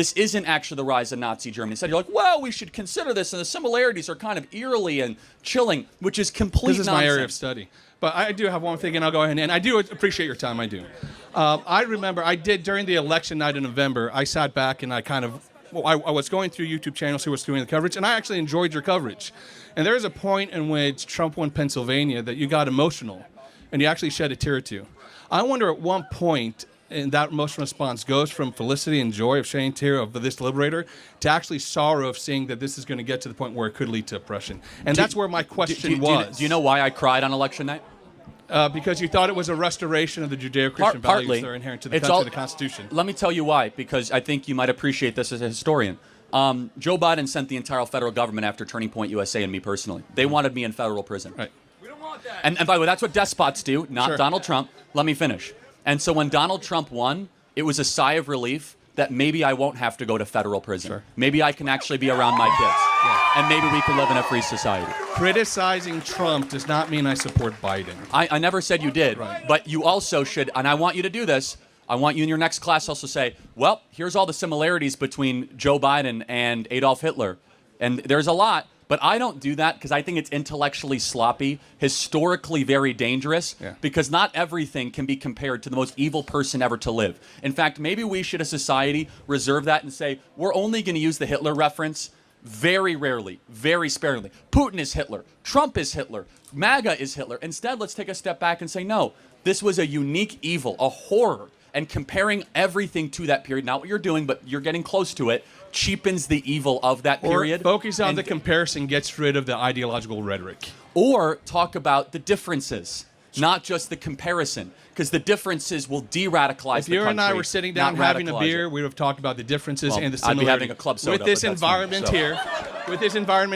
this isn't actually the rise of Nazi Germany. Instead, you're like, well, we should consider this, and the similarities are kind of eerily and chilling, which is complete This is nonsense. my area of study. But I do have one thing, and I'll go ahead and I do appreciate your time. I do. I remember I did during the election night in November. I sat back and I was going through YouTube channels who was doing the coverage, and I actually enjoyed your coverage. And there was a point in which Trump won Pennsylvania that you got emotional, and you actually shed a tear or two. I wonder at one point, and that emotional response goes from felicity and joy of shedding a tear of this liberator to actually sorrow of seeing that this is going to get to the point where it could lead to oppression. And that's where my question was. Do you know why I cried on election night? Because you thought it was a restoration of the Judeo-Christian values that are inherent to the country, the Constitution. Let me tell you why, because I think you might appreciate this as a historian. Joe Biden sent the entire federal government after Turning Point USA and me personally. They wanted me in federal prison. Right. We don't want that. And by the way, that's what despots do, not Sure. Donald Trump. Let me finish. And so when Donald Trump won, it was a sigh of relief that maybe I won't have to go to federal prison. Sure. Maybe I can actually be around my kids. And maybe we can live in a free society. Criticizing Trump does not mean I support Biden. I never said you did, Right. but you also should, and I want you to do this, I want you in your next class also say, well, here's all the similarities between Joe Biden and Adolf Hitler. And there's a lot, but I don't do that because I think it's intellectually sloppy, historically very dangerous, because not everything can be compared to the most evil person ever to live. In fact, maybe we should, as a society, reserve that and say, we're only going to use the Hitler reference very rarely, very sparingly. Putin is Hitler. Trump is Hitler. MAGA is Hitler. Instead, let's take a step back and say, no, this was a unique evil, a horror. And comparing everything to that period, not what you're doing, but you're getting close to it, cheapens the evil of that period. Or focus on the comparison, gets rid of the ideological rhetoric. Or talk about the differences, not just the comparison, because the differences will de-radicalize If the you country. and I were sitting down not having a radicalize beer, it. we would have talked about the differences Well, and the I'd be similarities. having a club soda, With this but that's fine, environment so. here, with this environment